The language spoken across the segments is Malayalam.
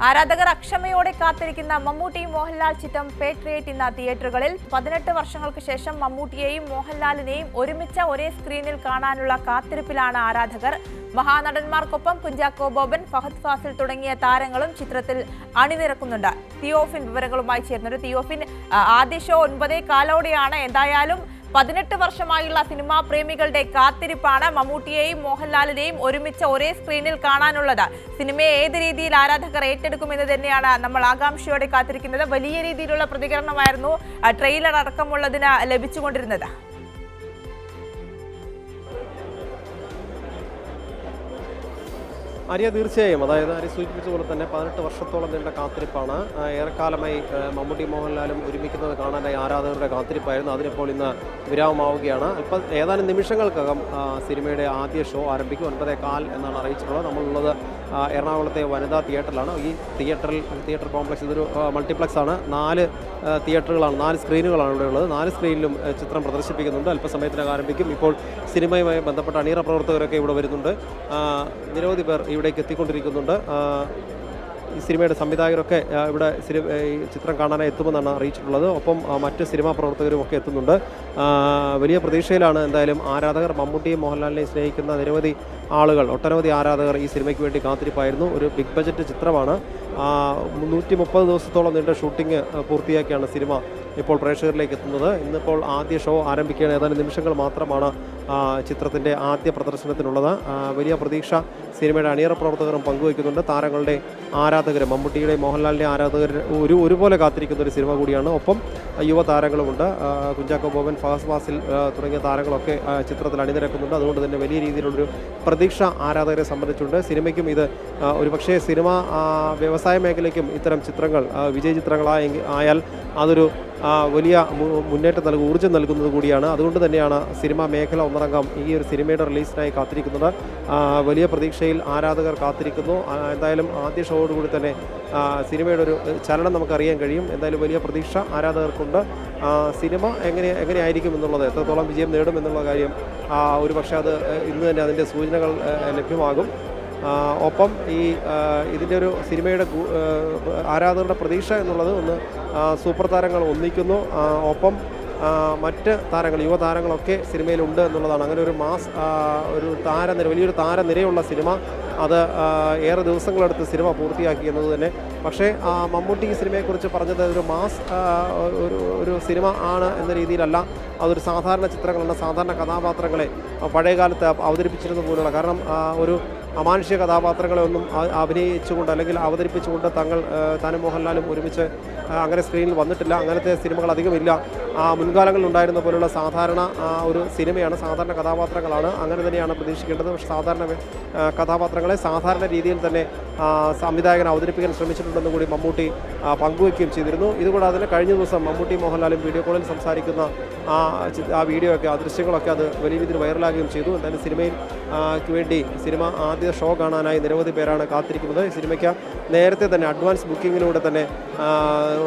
ആരാധകർ അക്ഷമയോടെ കാത്തിരിക്കുന്ന മമ്മൂട്ടി മോഹൻലാൽ ചിത്രം പേട്രിയറ്റ് ഇന്ന് തിയേറ്ററുകളിൽ. 18 വർഷങ്ങൾക്ക് ശേഷം മമ്മൂട്ടിയെയും മോഹൻലാലിനെയും ഒരുമിച്ച് ഒരേ സ്ക്രീനിൽ കാണാനുള്ള കാത്തിരിപ്പിലാണ് ആരാധകർ. മഹാനടന്മാർക്കൊപ്പം കുഞ്ചാക്കോ ബോബൻ, ഫഹദ് ഫാസിൽ തുടങ്ങിയ താരങ്ങളും ചിത്രത്തിൽ അണിനിരക്കുന്നുണ്ട്. തിയോഫിൻ വിവരങ്ങളുമായി ചേർന്നത്. തിയോഫിൻ, ആദ്യ ഷോ 9:15 എന്തായാലും 18 വർഷമായുള്ള സിനിമാ പ്രേമികളുടെ കാത്തിരിപ്പാണ് മമ്മൂട്ടിയെയും മോഹൻലാലിനെയും ഒരുമിച്ച് ഒരേ സ്ക്രീനിൽ കാണാനുള്ളത്. സിനിമയെ ഏത് രീതിയിൽ ആരാധകർ ഏറ്റെടുക്കുമെന്ന് തന്നെയാണ് നമ്മൾ ആകാംക്ഷയോടെ കാത്തിരിക്കുന്നത്. വലിയ രീതിയിലുള്ള പ്രതികരണമായിരുന്നു ട്രെയിലർ അടക്കമുള്ളതിന് ലഭിച്ചുകൊണ്ടിരുന്നത്. ആര്യ, തീർച്ചയായും. അതായത് ആര്യ സൂചിപ്പിച്ച പോലെ തന്നെ 18 വർഷത്തോളം നീണ്ട കാത്തിരിപ്പാണ്. ഏറെക്കാലമായി മമ്മൂട്ടി മോഹൻലാലും ഒരുമിക്കുന്നത് കാണാനായി ആരാധകരുടെ കാത്തിരിപ്പായിരുന്നു. അതിനിപ്പോൾ ഇന്ന് വിരാമമാവുകയാണ്. ഏതാനും നിമിഷങ്ങൾക്കകം സിനിമയുടെ ആദ്യ ഷോ ആരംഭിക്കും. 9:15 എന്നാണ് അറിയിച്ചിട്ടുള്ളത്. നമ്മളുള്ളത് എറണാകുളത്തെ വനിതാ തിയേറ്ററിലാണ്. ഈ തിയേറ്റർ കോംപ്ലക്സ് ഇതൊരു മൾട്ടിപ്ലക്സ് ആണ്. 4 തിയേറ്ററുകളാണ്, 4 സ്ക്രീനുകളാണ് ഇവിടെ ഉള്ളത്. 4 സ്ക്രീനിലും ചിത്രം പ്രദർശിപ്പിക്കുന്നുണ്ട്. അല്പസമയത്തിനകം ആരംഭിക്കും. ഇപ്പോൾ സിനിമയുമായി ബന്ധപ്പെട്ട അണിയറ പ്രവർത്തകരൊക്കെ ഇവിടെ വരുന്നുണ്ട്. നിരവധി പേർ ഇവിടേക്ക് എത്തിക്കൊണ്ടിരിക്കുന്നുണ്ട്. ഈ സിനിമയുടെ സംവിധായകരൊക്കെ ഇവിടെ ചിത്രം കാണാനായി എത്തുമെന്നാണ് അറിയിച്ചിട്ടുള്ളത്. ഒപ്പം മറ്റ് സിനിമാ പ്രവർത്തകരും ഒക്കെ എത്തുന്നുണ്ട്. വലിയ പ്രതീക്ഷയിലാണ് എന്തായാലും ആരാധകർ. മമ്മൂട്ടിയും മോഹൻലാലിനെയും സ്നേഹിക്കുന്ന നിരവധി ആളുകൾ, ഒട്ടനവധി ആരാധകർ ഈ സിനിമയ്ക്ക് വേണ്ടി കാത്തിരിപ്പായിരുന്നു. ഒരു ബിഗ് ബജറ്റ് ചിത്രമാണ്. 130 ദിവസത്തോളം നീണ്ട ഷൂട്ടിംഗ് പൂർത്തിയാക്കിയാണ് സിനിമ ഇപ്പോൾ പ്രേക്ഷകരിലേക്ക് എത്തുന്നത്. ഇന്നിപ്പോൾ ആദ്യ ഷോ ആരംഭിക്കുകയാണ്. ഏതാനും നിമിഷങ്ങൾ മാത്രമാണ് ചിത്രത്തിൻ്റെ ആദ്യ പ്രദർശനത്തിനുള്ളത്. വലിയ പ്രതീക്ഷ സിനിമയുടെ അണിയറ പ്രവർത്തകരും പങ്കുവയ്ക്കുന്നുണ്ട്. താരങ്ങളുടെ ആരാധകരും, മമ്മൂട്ടിയുടെയും മോഹൻലാലിൻ്റെ ആരാധകർ ഒരുപോലെ കാത്തിരിക്കുന്ന ഒരു സിനിമ കൂടിയാണ്. ഒപ്പം യുവതാരങ്ങളുമുണ്ട്. കുഞ്ചാക്കോ ബോബൻ, ഫഹദ് ഫാസിൽ തുടങ്ങിയ താരങ്ങളൊക്കെ ചിത്രത്തിൽ അണിനിരക്കുന്നുണ്ട്. അതുകൊണ്ട് തന്നെ വലിയ രീതിയിലുള്ളൊരു പ്രതീക്ഷ ആരാധകരെ സംബന്ധിച്ചുണ്ട്. സിനിമയ്ക്കും ഇത് ഒരുപക്ഷേ സിനിമ വ്യവസായ മേഖലയ്ക്കും ഇത്തരം ചിത്രങ്ങൾ വിജയ ചിത്രങ്ങളായാൽ അതൊരു വലിയ മുന്നേറ്റം ഊർജ്ജം നൽകുന്നത് കൂടിയാണ്. അതുകൊണ്ട് തന്നെയാണ് സിനിമാ മേഖല ഒന്നടങ്കം ഈ ഒരു സിനിമയുടെ റിലീസിനായി കാത്തിരിക്കുന്നത്. വലിയ പ്രതീക്ഷയിൽ ആരാധകർ കാത്തിരിക്കുന്നു. എന്തായാലും ആദ്യ ഷോയോടുകൂടി തന്നെ സിനിമയുടെ ഒരു ചലനം നമുക്കറിയാൻ കഴിയും. എന്തായാലും വലിയ പ്രതീക്ഷ ആരാധകർക്കുണ്ട്. സിനിമ എങ്ങനെയായിരിക്കും എന്നുള്ളത്, എത്രത്തോളം വിജയം നേടും എന്നുള്ള കാര്യം ഒരുപക്ഷെ അത് ഇന്ന് തന്നെ അതിൻ്റെ സൂചനകൾ ലഭ്യമാകും. ഒപ്പം ഇതിൻ്റെ ഒരു സിനിമയുടെ ആരാധകരുടെ പ്രതീക്ഷ എന്നുള്ളത് ഒന്ന് സൂപ്പർ താരങ്ങൾ ഒന്നിക്കുന്നു. ഒപ്പം മറ്റ് താരങ്ങൾ, യുവതാരങ്ങളൊക്കെ സിനിമയിലുണ്ട് എന്നുള്ളതാണ്. അങ്ങനെ ഒരു വലിയൊരു താരനിരയുള്ള സിനിമ. അത് ഏറെ ദിവസങ്ങളെടുത്ത് സിനിമ പൂർത്തിയാക്കി എന്നത് തന്നെ. പക്ഷേ മമ്മൂട്ടി ഈ സിനിമയെക്കുറിച്ച് പറഞ്ഞത് ഒരു ഒരു സിനിമ ആണ് എന്ന രീതിയിലല്ല. അതൊരു സാധാരണ ചിത്രങ്ങളാണ്. സാധാരണ കഥാപാത്രങ്ങളെ പഴയകാലത്ത് അവതരിപ്പിച്ചിരുന്ന പോലുള്ള, കാരണം ഒരു അമാനുഷിക കഥാപാത്രങ്ങളെ ഒന്നും അഭിനയിച്ചുകൊണ്ട് അല്ലെങ്കിൽ അവതരിപ്പിച്ചുകൊണ്ട് താനും മോഹൻലാലും ഒരുമിച്ച് അങ്ങനെ സ്ക്രീനിൽ വന്നിട്ടില്ല. അങ്ങനത്തെ സിനിമകൾ അധികമില്ല. മുൻകാലങ്ങളിൽ ഉണ്ടായിരുന്ന പോലുള്ള സാധാരണ ഒരു സിനിമയാണ്. സാധാരണ കഥാപാത്രങ്ങളാണ്. അങ്ങനെ തന്നെയാണ് പ്രതീക്ഷിക്കേണ്ടത്. പക്ഷേ സാധാരണ കഥാപാത്രങ്ങളെ സാധാരണ രീതിയിൽ തന്നെ സംവിധായകൻ അവതരിപ്പിക്കാൻ ശ്രമിച്ചിട്ടുണ്ടെന്ന് കൂടി മമ്മൂട്ടി പങ്കുവയ്ക്കുകയും ചെയ്തിരുന്നു. ഇതുകൂടാതെ കഴിഞ്ഞ ദിവസം മമ്മൂട്ടി മോഹൻലാലും വീഡിയോ കോളിൽ സംസാരിക്കുന്ന ആ വീഡിയോ ഒക്കെ, ആ ദൃശ്യങ്ങളൊക്കെ അത് വലിയ രീതിയിൽ വൈറലാകുകയും ചെയ്തു. എന്തായാലും സിനിമയ്ക്ക് വേണ്ടി സിനിമ ആദ്യ ഷോ കാണാനായി നിരവധി പേരാണ് കാത്തിരിക്കുന്നത്. സിനിമയ്ക്ക് നേരത്തെ തന്നെ അഡ്വാൻസ് ബുക്കിങ്ങിലൂടെ തന്നെ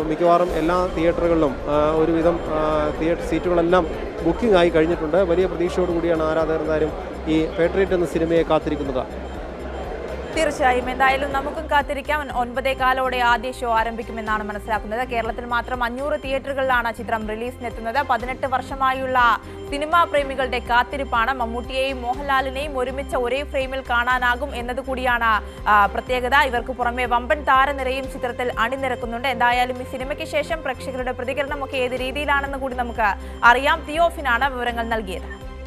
മിക്കവാറും എല്ലാ തിയേറ്ററുകളിലും ഒരുവിധം തിയേറ്റർ സീറ്റുകളെല്ലാം ബുക്കിംഗ് ആയി കഴിഞ്ഞിട്ടുണ്ട്. വലിയ പ്രതീക്ഷയോടുകൂടിയാണ് ആരാധകർ എന്തായാലും ഈ പേട്രിയറ്റ് എന്ന സിനിമയെ കാത്തിരിക്കുന്നത്. തീർച്ചയായും. എന്തായാലും നമുക്കും കാത്തിരിക്കാം. 9:15 ആദ്യ ഷോ ആരംഭിക്കുമെന്നാണ് മനസ്സിലാക്കുന്നത്. കേരളത്തിൽ മാത്രം 500 തിയേറ്ററുകളിലാണ് ചിത്രം റിലീസിനെത്തുന്നത്. 18 വർഷമായുള്ള സിനിമാ പ്രേമികളുടെ കാത്തിരിപ്പാണ്. മമ്മൂട്ടിയെയും മോഹൻലാലിനെയും ഒരുമിച്ച് ഒരേ ഫ്രെയിമിൽ കാണാനാകും എന്നതുകൂടിയാണ് പ്രത്യേകത. ഇവർക്ക് പുറമെ വമ്പൻ താരനിരയും ചിത്രത്തിൽ അണിനിരക്കുന്നുണ്ട്. എന്തായാലും ഈ സിനിമയ്ക്ക് ശേഷം പ്രേക്ഷകരുടെ പ്രതികരണമൊക്കെ ഏത് രീതിയിലാണെന്ന് കൂടി നമുക്ക് അറിയാം. തിയോഫിനാണ് വിവരങ്ങൾ നൽകിയത്.